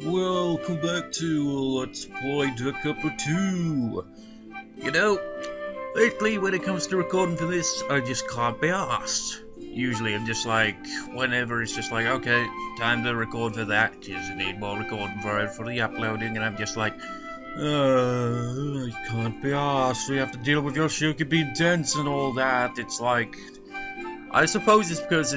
Welcome back to Let's Play Capo 2. You know, lately when it comes to recording for this, I just can't be arsed. Usually I'm just like, whenever it's just like, okay, time to record for that, just need more recording for the uploading, and I'm just like, I can't be arsed, we have to deal with Yoshiyuki being dense and all that. It's like, I suppose it's because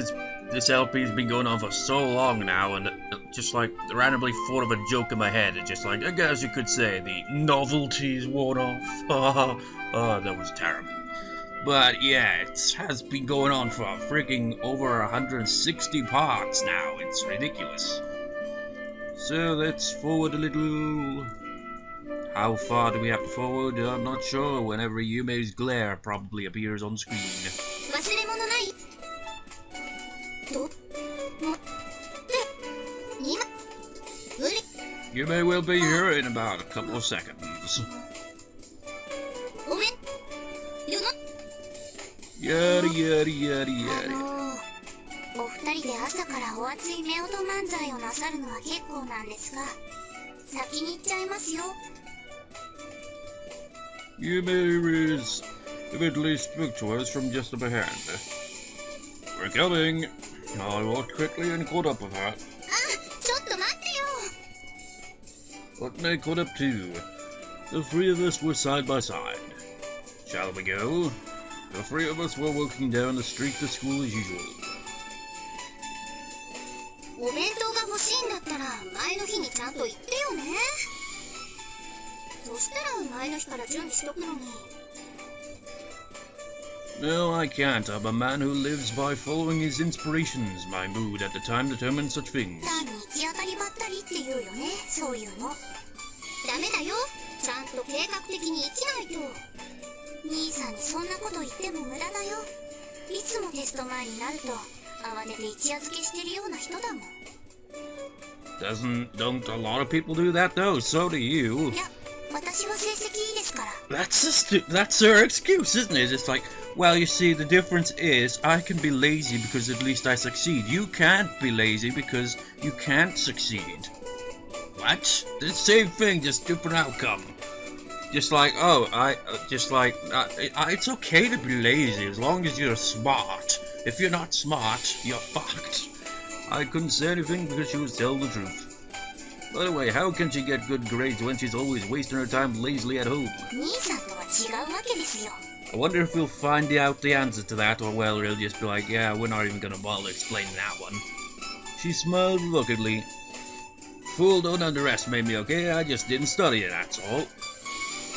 this LP has been going on for so long now, and just like randomly thought of a joke in my head. It's just like, I guess you could say the novelty's worn off. Oh, that was terrible. But yeah, it has been going on for freaking over 160 parts now. It's ridiculous. So let's forward a little. How far do we have to forward? I'm not sure. Whenever Yume's glare probably appears on screen. Yume will be here in about a couple of seconds. Yada yada yada yada. お二人で朝からお熱い夫婦漫才をなさるのは結構なんですが、先に行っちゃいますよ。Yume is evidently spoke to us from just up ahead. We're coming. I walked quickly and caught up with her. ちょっと待ってよ。 What they caught up to. The three of us were side by side. Shall we go? The three of us were walking down the street to school as usual. お弁当が欲しいんだったら前の日にちゃんと言ってよね。そしたら前の日から準備しとくのに。 No, I can't. I'm a man who lives by following his inspirations. My mood at the time determines such things. 単に行き当たりばったりって言うよね、そういうの。ダメだよ。ちゃんと計画的に生きないと。兄さんにそんなこと言っても無駄だよ。いつもテスト前になると慌てて一夜漬けしてるような人だもん。 Don't a lot of people do that though? So do you. いや、私は成績いいですから。 That's her excuse, isn't it? It's like, well, you see, the difference is I can be lazy because at least I succeed. You can't be lazy because you can't succeed. What? The same thing, just different outcome. Just like, oh, it's okay to be lazy as long as you're smart. If you're not smart, you're fucked. I couldn't say anything because she was telling the truth. By the way, how can she get good grades when she's always wasting her time lazily at home? 兄さんとは違うわけですよ。 I wonder if we'll find out the answer to that, or well, we'll just be like, yeah, we're not even gonna bother explaining that one. She smiled reluctantly. Fool, don't underestimate me, okay? I just didn't study it, that's all.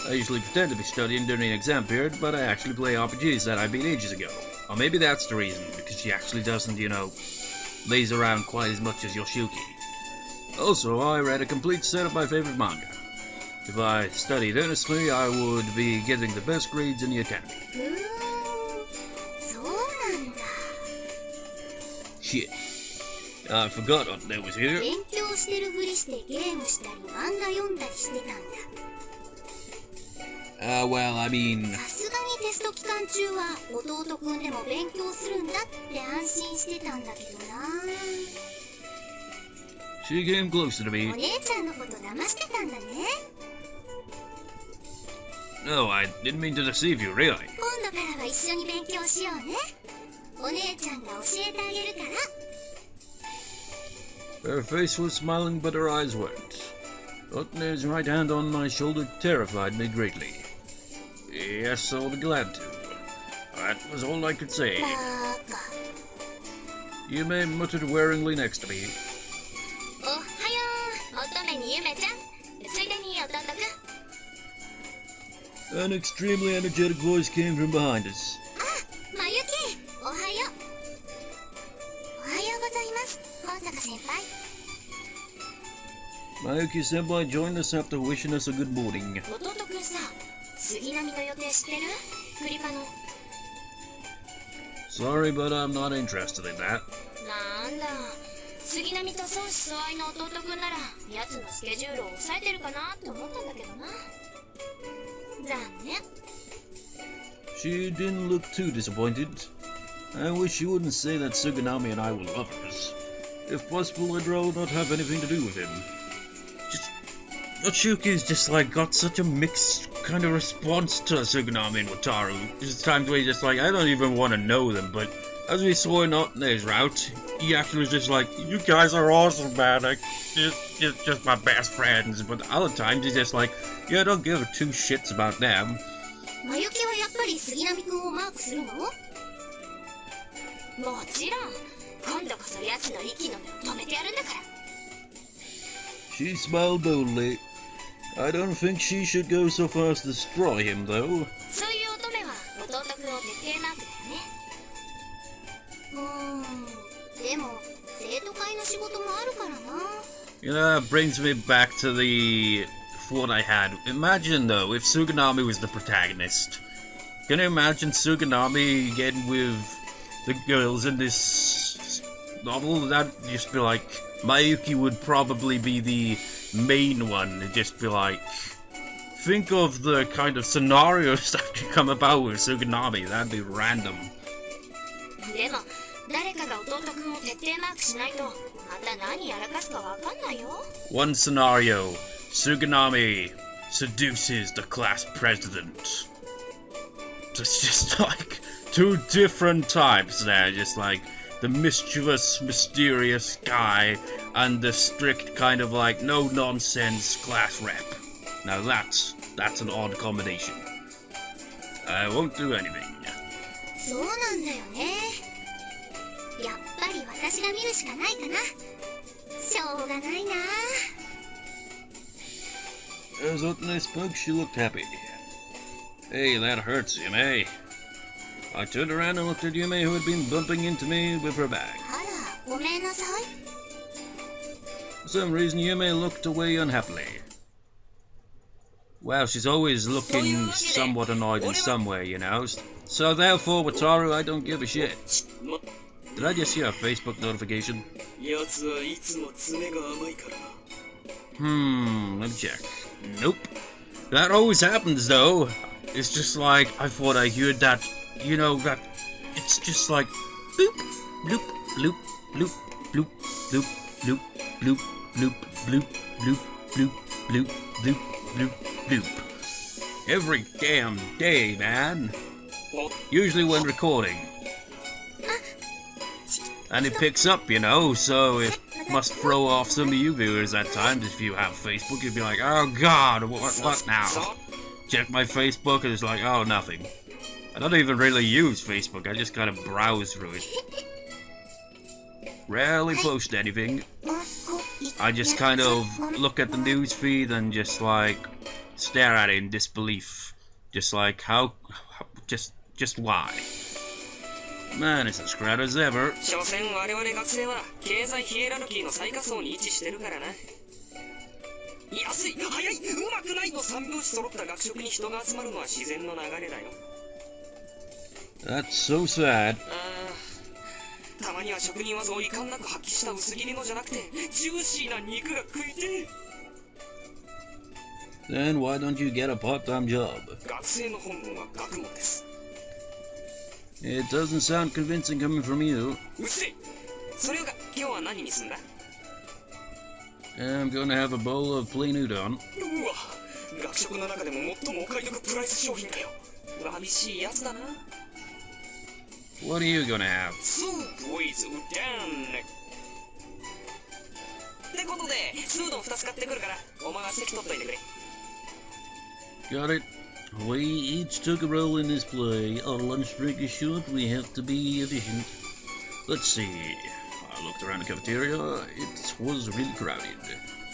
I usually pretend to be studying during an exam period, but I actually play RPGs that I beat ages ago. Or maybe that's the reason, because she actually doesn't, you know, laze around quite as much as Yoshiyuki. Also, I read a complete set of my favorite manga. If I studied earnestly, I would be getting the best grades in the academy. そうなんだ。 Shit. I forgot what that was here. 勉強してるふりしてゲームしたり漫画読んだりしてたんだ。 Well, I mean... さすがにテスト期間中は弟くんでも勉強するんだって安心してたんだけどな。 She came closer to me. お姉ちゃんのこと騙してたんだね。 No, I didn't mean to deceive you, really. 今度からは一緒に勉強しようね。お姉ちゃんが教えてあげるから。 Her face was smiling, but her eyes weren't. Putting his right hand on my shoulder terrified me greatly. Yes, I'll be glad to. That was all I could say. バカ。 Yume muttered wearingly next to me. おはよう。乙女にゆめちゃん。ついでに弟くん。 An extremely energetic voice came from behind us. あ、まゆき。おはよう。おはようございます。高坂先輩。 Mayuki Senpai joined us after wishing us a good morning. 弟くんさ、杉並の予定知ってる？クリパの。 Sorry, but I'm not interested in that. なんだ。杉並と相思相愛の弟くんなら、奴のスケジュールを抑えてるかなって思ったんだけどな。残念。 She didn't look too disappointed. I wish you wouldn't say that Suganami and I were lovers. If possible, I'd rather not have anything to do with him. Otsuki's just like got such a mixed kind of response to Suganami and Wataru. There's times where he's just like, I don't even want to know them, but as we saw in Otne's route, he actually was just like, you guys are awesome, man, like, just my best friends. But other times he's just like, yeah, I don't give two shits about them. Mayuki はやっぱり杉並くんをマークするの？もちろん。今度こそ奴の息の根を止めてやるんだから。She smiled boldly. I don't think she should go so far as to destroy him, though. そういう乙女は弟くんを徹底マークだよね。でも生徒会の仕事もあるからな。You know, that brings me back to the thought I had. Imagine, though, if Suganami was the protagonist. Can you imagine Suganami getting with the girls in this novel? That'd just be like, Mayuki would probably be the main one. It'd just be like, think of the kind of scenarios that could come about with Suganami. That'd be random. でも誰かが弟くんを徹底マークしないとまた何やらかすかわかんないよ。One scenario, Suganami seduces the class president. It's just like two different types there, just like the mischievous, mysterious guy and the strict kind of like no-nonsense class rep. Now that's an odd combination. I won't do anything. そうなんだよね。やっぱり私が見るしかないかな。しょうがないな。As Otne spoke, she looked happy. Hey, that hurts, Yume. I turned around and looked at Yume, who had been bumping into me with her bag. あら、ごめんなさい。For some reason, Yume looked away unhappily. Well, she's always looking somewhat annoyed in some way, you know. So therefore, Wataru, I don't give a shit. Did I just hear a Facebook notification? Let me check. Nope. That always happens, though. It's just like, I thought I heard that, you know, that it's just like, boop, bloop, bloop, bloop, bloop, bloop, bloop, bloop, bloop, bloop, bloop, bloop, bloop, bloop, bloop, bloop. Every damn day, man. Usually when recording. And it picks up, you know, so it must throw off some of you viewers at times. If you have Facebook, you'd be like, oh god, what now? Check my Facebook and it's like, oh, nothing. I don't even really use Facebook, I just kind of browse through it. Rarely post anything. I just kind of look at the news feed and just like stare at it in disbelief. Just like, just why? Man, it's as crowded as ever. 所詮我々学生は経済ヒエラルキーの最下層に位置してるからな。安い、早い、うまくないの三拍子揃った学食に人が集まるのは自然の流れだよ。That's so sad. たまには職人技を遺憾なく発揮した薄切りのじゃなくて、ジューシーな肉が食いてえ。Then why don't you get a part-time job? 学生の本分は学問です。It doesn't sound convincing coming from you. うっせえ。それが今日は何にすんだ？ I'm going to have a bowl of plain udon. うわ、学食の中でも最もお買い得プライス商品だよ。寂しいやつだな。What are you going to have? Soup with udon. ってことで、スードン2つ買ってくるから、お前は席取っといてくれ。Got it. We each took a role in this play. Our lunch break is short. We have to be efficient. Let's see. I looked around the cafeteria. It was really crowded.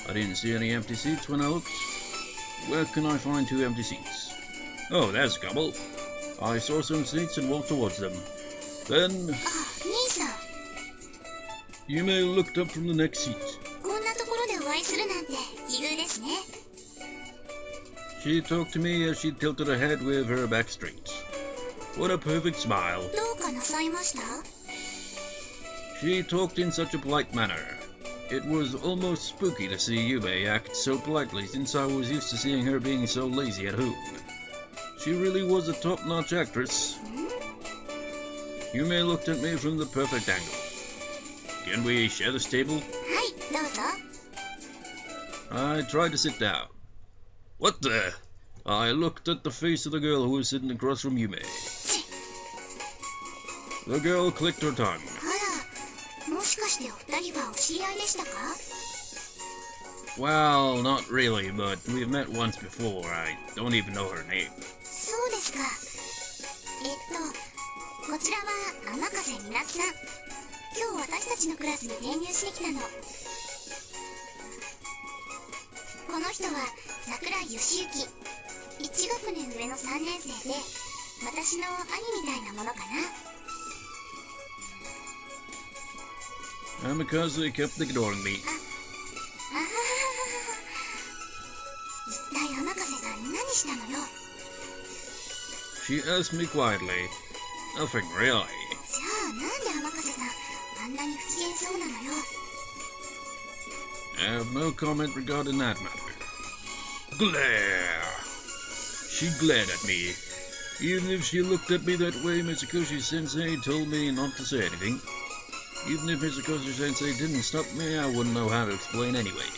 I didn't see any empty seats when I looked. Where can I find two empty seats? Oh, there's a couple. I saw some seats and walked towards them. Then... Yume looked up from the next seat. こんなところでお会いするなんて奇遇ですね。She talked to me as she tilted her head with her back straight. What a perfect smile. どうかなさいました？ She talked in such a polite manner. It was almost spooky to see Yume act so politely since I was used to seeing her being so lazy at home. She really was a top-notch actress. Yume looked at me from the perfect angle. Can we share this table? はい、どうぞ。I tried to sit down. What the? I looked at the face of the girl who was sitting across from Yume. The girl clicked her tongue. あら、もしかしてお二人はお知り合いでしたか？ Well, not really, but we've met once before. I don't even know her name. そうですか。こちらは天風みなつさん。今日私たちのクラスに転入してきたの。この人は桜井義行。1学年上の3年生で、私の兄みたいなものかな。Amikaze kept ignoring me. 一体天風さん何したのよ。 She asked me quietly. Nothing really. じゃあなんで天風さんあんなに不機嫌そうなのよ。 I have no comment regarding that matter. Glare! She glared at me. Even if she looked at me that way, Mitsukoshi-sensei told me not to say anything. Even if Mitsukoshi-sensei didn't stop me, I wouldn't know how to explain anyway.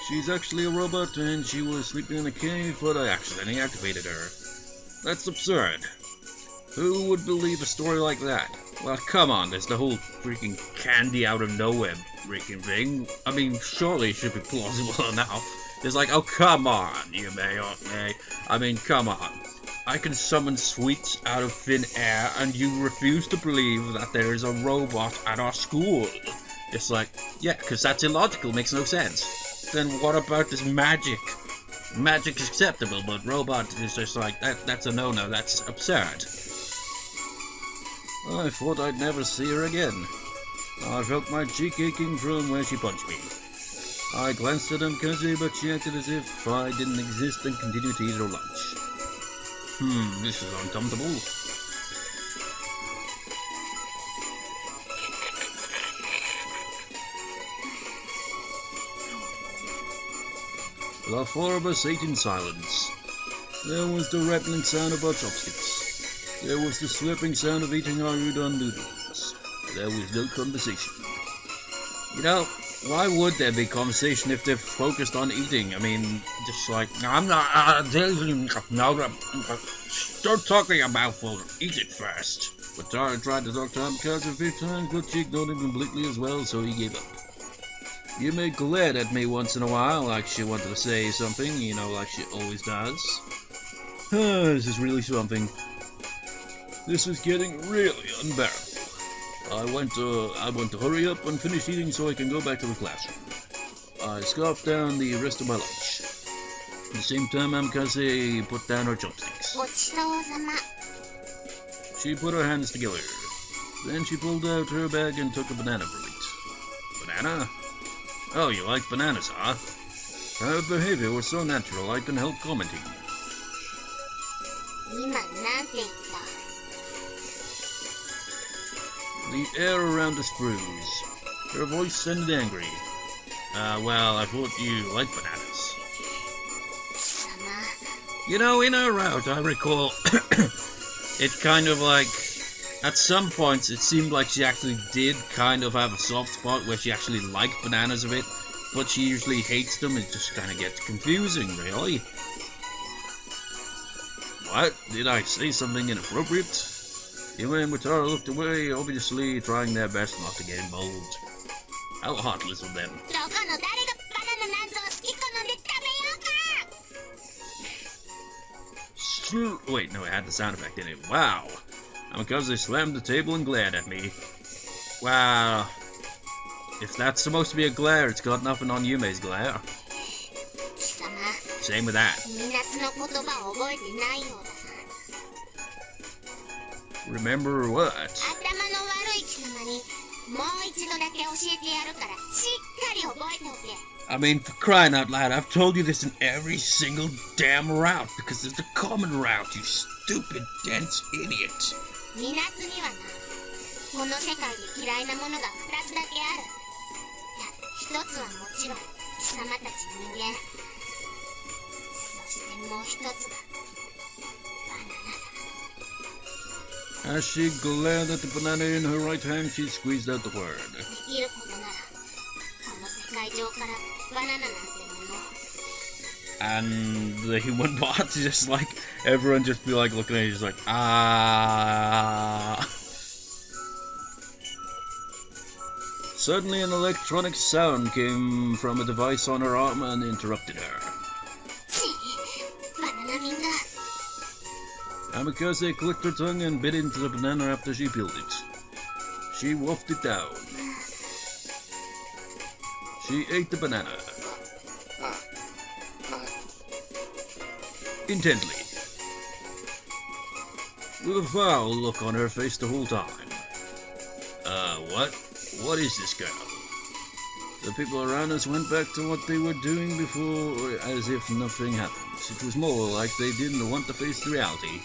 She's actually a robot and she was sleeping in a cave, but I accidentally activated her. That's absurd. Who would believe a story like that? Well, come on, there's the whole freaking candy out of nowhere freaking thing. I mean, surely it should be plausible enough. It's like, oh, come on, Yume. I mean, come on. I can summon sweets out of thin air, and you refuse to believe that there is a robot at our school. It's like, yeah, because that's illogical, makes no sense. Then what about this magic? Magic's acceptable, but robot is just like, that's a no-no, that's absurd. I thought I'd never see her again. I felt my cheek aching from where she punched me. I glanced at Amikaze, but she acted as if I didn't exist and continued to eat her lunch. This is uncomfortable. The four of us ate in silence. There was the rattling sound of our chopsticks. There was the slurping sound of eating our udon noodles. There was no conversation. You know, why would there be conversation if they're focused on eating? I mean, just like, I'm not, start talking about food, eat it first. But Tara tried to talk to Amikaze a few times, but she ignored him completely as well, so he gave up. Yume glared at me once in a while, like she wanted to say something, you know, like she always does. This is really something. This is getting really unbearable. I want to hurry up and finish eating so I can go back to the classroom. I scarfed down the rest of my lunch. At the same time, Amikaze put down her chopsticks. She put her hands together. Then she pulled out her bag and took a banana from it. Banana? Oh, you like bananas, huh? Her behavior was so natural I couldn't help commenting. The air around us froze. Her voice sounded angry. Well, I thought you liked bananas. You know, in her route, I recall, it kind of like, at some points, it seemed like she actually did kind of have a soft spot where she actually liked bananas a bit, but she usually hates them. It just kind of gets confusing, really. What? Did I say something inappropriate? Yume and Mutara looked away, obviously trying their best not to get involved. How heartless of them. Wait, no, it had the sound effect in it. Wow. Amikaze slammed the table and glared at me. Wow. If that's supposed to be a glare, it's got nothing on Yume's glare. Same with that. Remember what? I mean, for crying out loud, I've told you this in every single damn route, because it's the common route, you stupid, dense idiot. As she glared at the banana in her right hand, she squeezed out the word. and the human bots just like everyone just be like looking at you just like ah. Suddenly an electronic sound came from a device on her arm and interrupted her. Amikaze clicked her tongue and bit into the banana after she peeled it. She wolfed it down. She ate the banana. Intently. With a foul look on her face the whole time. What? What is this girl? The people around us went back to what they were doing before as if nothing happened. It was more like they didn't want to face the reality.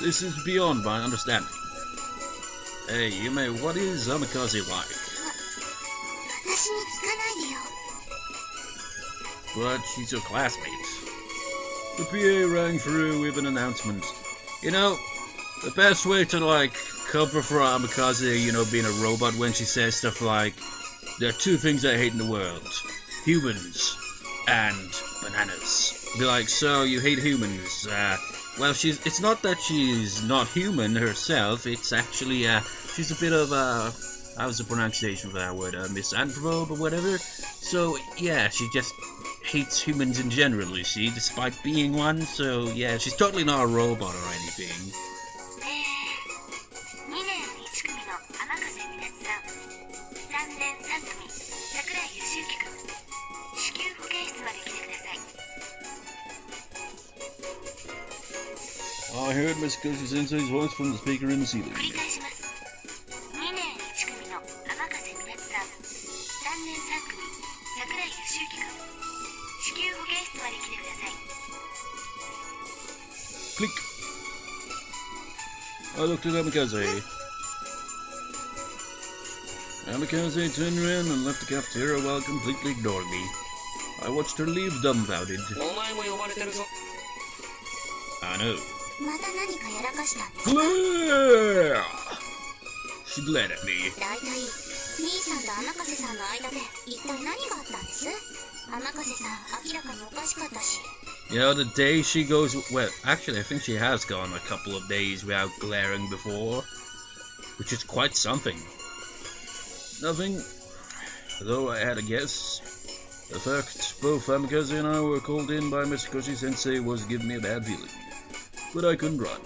This is beyond my understanding. Hey, Yume, what is Amikaze like? But she's your classmate. The PA rang through with an announcement. You know, the best way to, like, cover for Amikaze, you know, being a robot when she says stuff like, there are two things I hate in the world. Humans and bananas. Be like, so you hate humans? Well, it's not that she's not human herself, it's actually, she's a bit of, how's the pronunciation of that word, misanthrope or whatever? So, yeah, she just hates humans in general, you see, despite being one, so, yeah, she's totally not a robot or anything. I heard Miss Koshi Sensei's voice from the speaker in the ceiling. Click. I looked at Amikaze. Amikaze turned around and left the cafeteria while completely ignoring me. I watched her leave dumbfounded. I know. Glare! She glared at me. You know, the day she goes... Well, actually, I think she has gone a couple of days without glaring before. Which is quite something. Nothing. Though I had a guess. The fact both Amikaze and I were called in by Mr. Koshi Sensei was giving me a bad feeling. But I couldn't run.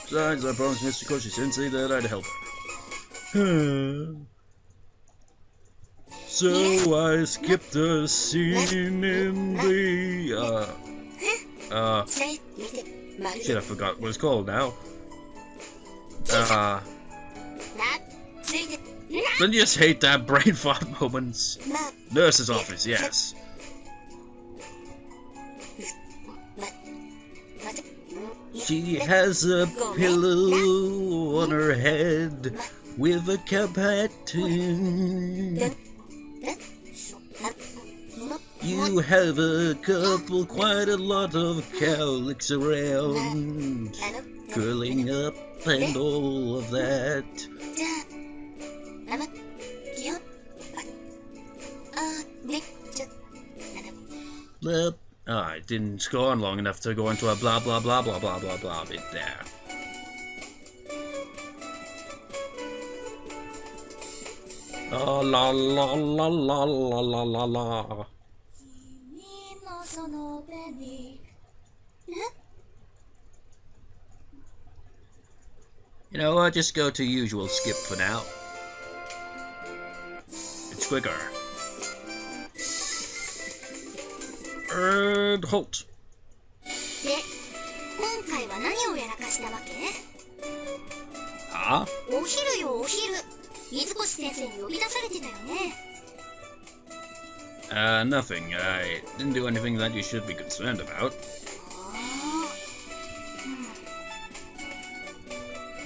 Besides, I promised Mr. Koshi Sensei that I'd help her. So I skipped a scene in the, shit, I forgot what it's called now. Don't you just hate that brain fart moments? Nurse's office, yes. She has a pillow on her head with a cap hat too. You have a couple, quite a lot of cowlicks around, curling up and all of that. Blah. Oh, it didn't go on long enough to go into a blah blah blah blah blah blah blah bit there. Oh, la la la la la la la la. You know what? Just go to usual skip for now. It's quicker. And halt. Huh? Nothing. I didn't do anything that you should be concerned about.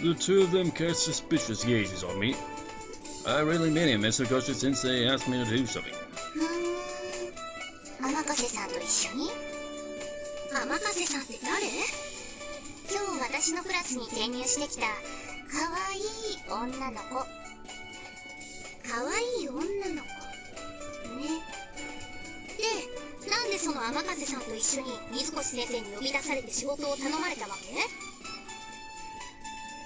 The two of them cast suspicious gazes on me. I really mean it, Mr. Koshi Sensei asked me to do something. その天風さんと一緒に水越先生に呼び出されて仕事を頼まれたわ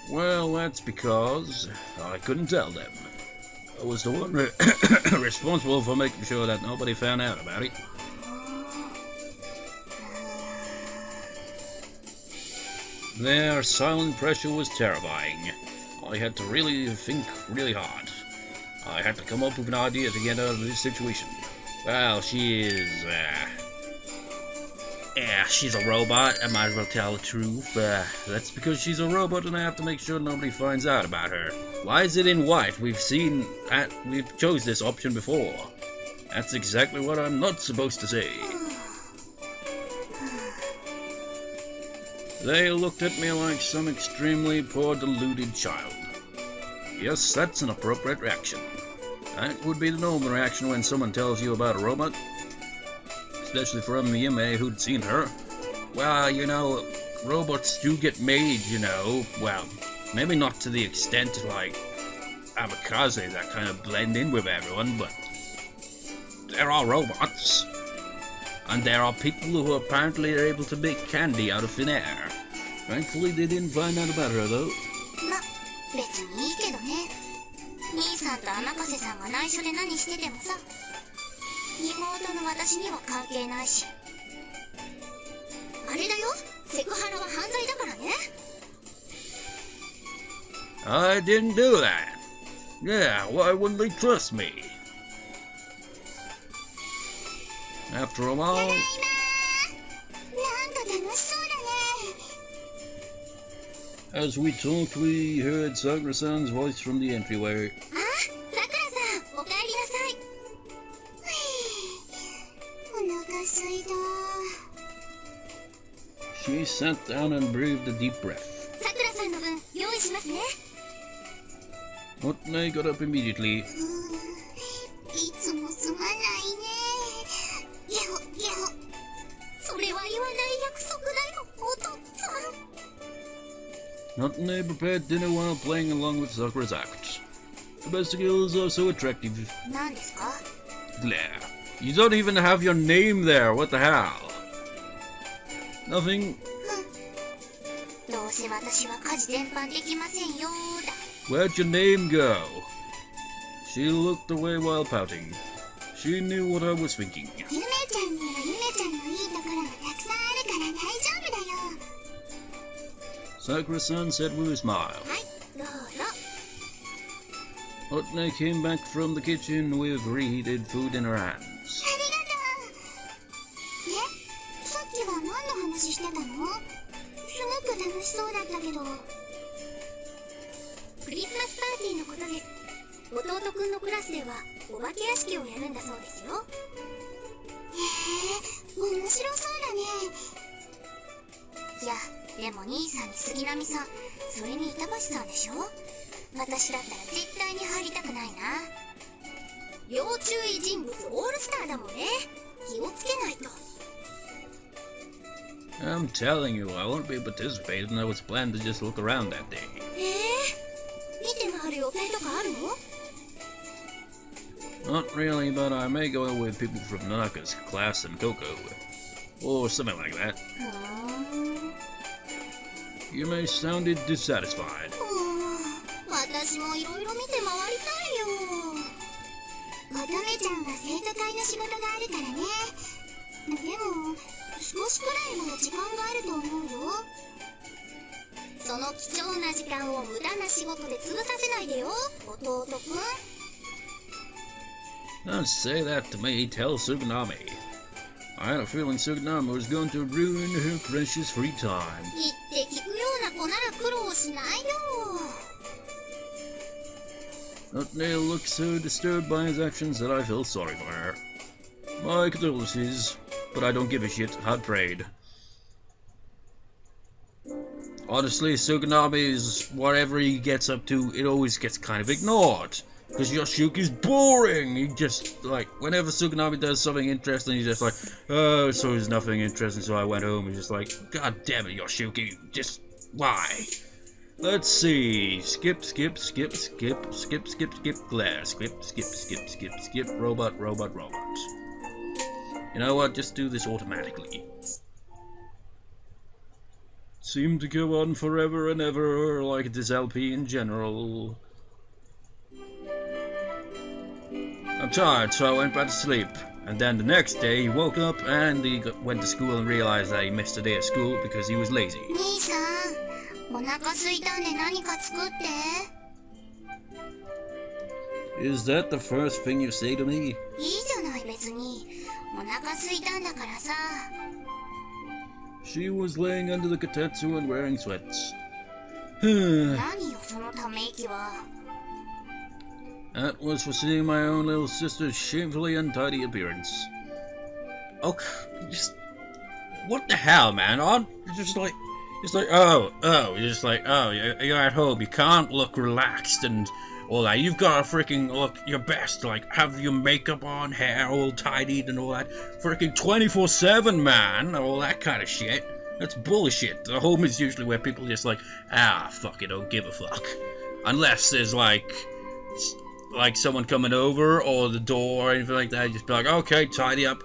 け？ Well, that's because I couldn't tell them. I was the one responsible for making sure that nobody found out about it. Their silent pressure was terrifying. I had to really think really hard. I had to come up with an idea to get out of this situation. Well, she is, yeah, she's a robot. I might as well tell the truth. That's because she's a robot and I have to make sure nobody finds out about her. Why is it in white? We've chose this option before. That's exactly what I'm not supposed to say. They looked at me like some extremely poor deluded child. Yes, that's an appropriate reaction. That would be the normal reaction when someone tells you about a robot. Especially from Yume who'd seen her. Well, you know, robots do get made, you know. Well, maybe not to the extent like Amikaze that kind of blend in with everyone, but there are robots. And there are people who apparently are able to make candy out of thin air. Thankfully, they didn't find out about her, though. ま、別にいいけどね。兄さんと天風さんが内緒で何しててもさ、妹の私には関係ないし。あれだよ、セクハラは犯罪だからね。I didn't do that. Yeah, why wouldn't they trust me? After a while... なんか楽しそうだね。 As we talked, we heard Sakura-san's voice from the entryway. あ、さくらさん、おかえりなさい。お腹すいた。 She sat down and breathed a deep breath. さくらさんの分、用意しますね。 Otne got up immediately. いつもすまないね。ゲホゲホ。それは言わない約束だよ、お父さん。 Otne prepared dinner while playing along with Sakura's act. The best girls are so attractive. 何ですか? Glare. You don't even have your name there. What the hell? Nothing. どうせ私は家事全般できませんよだ。 Where'd your name go? She looked away while pouting. She knew what I was thinking. ゆめちゃんにはゆめちゃんのいいところがたくさんあるから大丈夫だよ。 Sakura-san said with a smile. はい、どうぞ。 Otne came back from the kitchen with reheated food in her hands. ありがとう。え、さっきは何の話してたの？すごく楽しそうだったけど。クリスマスパーティーのことです。弟くんのクラスではお化け屋敷をやるんだそうですよ。へえ、面白そうだね。いや、でも兄さんに杉並さん、それに板橋さんでしょ。私だったら絶対に入りたくないな。要注意人物オールスターだもんね。気をつけないと。 I'm telling you, I won't be participating. I was planning to just look around that day. 見て回る予定とかあるの？ Not really, but I may go with people from Nanaka's class and Coco. Or something like that. You may sounded dissatisfied. 私もいろいろ見て回りたいよ。乙女ちゃんは生徒会の仕事があるからね。でも少しくらいは時間があると思うよ。その貴重な時間を無駄な仕事で潰させないでよ、弟くん。 Don't say that to me, tell Tsugunami. I had a feeling Tsugunami was going to ruin her precious free time. 言って聞くような子なら苦労しないよ。 Otne looked so disturbed by his actions that I felt sorry for her. My condolences, but I don't give a shit. I prayed. Honestly, Tsugunami's whatever he gets up to, it always gets kind of ignored. Because Yoshiyuki's boring. He just, like, whenever Tsugunami does something interesting, he's just like, oh, so there's nothing interesting, so I went home. He's just like, God damn it, Yoshiyuki, just, why? Let's see. Skip, skip, skip, skip, skip, skip, skip, glare. Skip, skip, skip, skip, skip, robot, robot, robot. You know what, just do this automatically. Seemed to go on forever and ever, like this LP in general. I'm tired, so I went back to sleep. And then the next day he woke up and he went to school and realized that he missed a day at school because he was lazy. 兄さん、お腹すいたんで何か作って。Is that the first thing you say to me? いいじゃない別に。お腹すいたんだからさ。She was laying under the kotetsu and wearing sweats. 何よそのため息は。That was for seeing my own little sister's shamefully untidy appearance. Okay, just what the hell, man? Just like, oh, you're just like, oh, you're at home. You can't look relaxed and all that. You've got to freaking look your best, like have your makeup on, hair all tidied and all that. Freaking 24/7, man, all that kind of shit. That's bullshit. The home is usually where people just like, fuck it, don't give a fuck. Unless there's like someone coming over or the door or anything like that, just be like, okay, tidy up,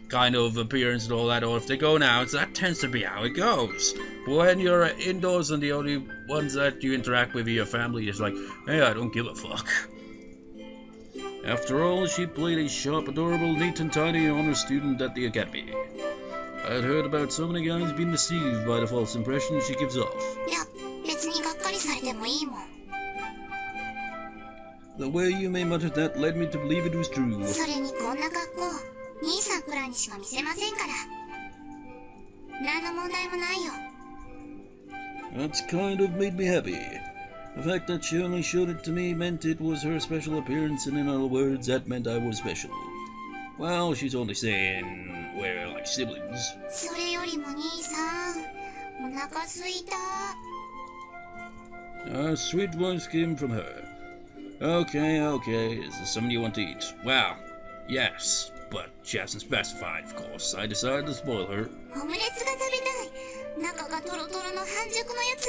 kind of appearance and all that. Or if they're going out, that tends to be how it goes. But when you're indoors and the only ones that you interact with are your family, it's like, hey, I don't give a fuck. After all, she played a sharp, adorable, neat and tidy honor student at the academy. I'd heard about so many guys being deceived by the false impression she gives off. いや、別にがっかりされてもいいもん。The way you may mutter that led me to believe it was true. それにこんな格好、兄さんくらいにしか見せませんから。何の問題もないよ。That's kind of made me happy. The fact that she only showed it to me meant it was her special appearance, and in other words, that meant I was special. Well, she's only saying we're like siblings. それよりも兄さん、お腹すいた。A sweet voice came from her. Okay, is there something you want to eat? Well, yes, but she hasn't specified, of course. I decided to spoil her. オムレツが食べたい。中がトロトロの半熟のやつ。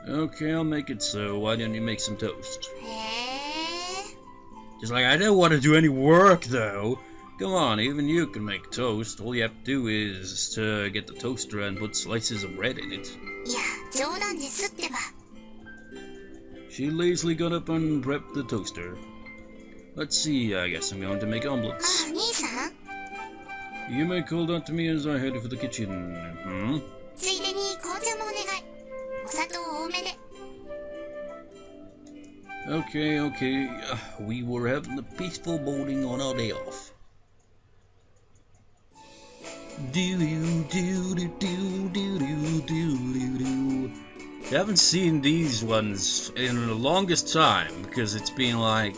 Okay, I'll make it so. Why don't you make some toast? へえ。 Just like, I don't want to do any work, though. Come on, even you can make toast. All you have to do is to get the toaster and put slices of bread in it. いや、冗談ですってば。She lazily got up and prepped the toaster. Let's see, I guess I'm going to make omelets. あ、兄さん You may call that to me as I head for the kitchen. Hmm? ついでに紅茶もお願い。お砂糖多めで。Okay. We were having a peaceful morning on our day off. I haven't seen these ones in the longest time because it's been like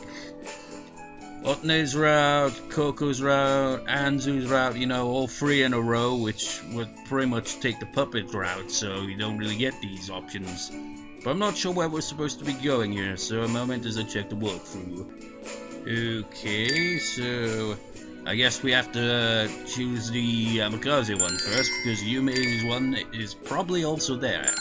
Otne's route, Coco's route, Anzu's route, you know, all three in a row, which would pretty much take the puppet route, so you don't really get these options. But I'm not sure where we're supposed to be going here, so a moment as I check the walkthrough. Okay, so I guess we have to choose the Amikaze one first, because Yume's one is probably also there.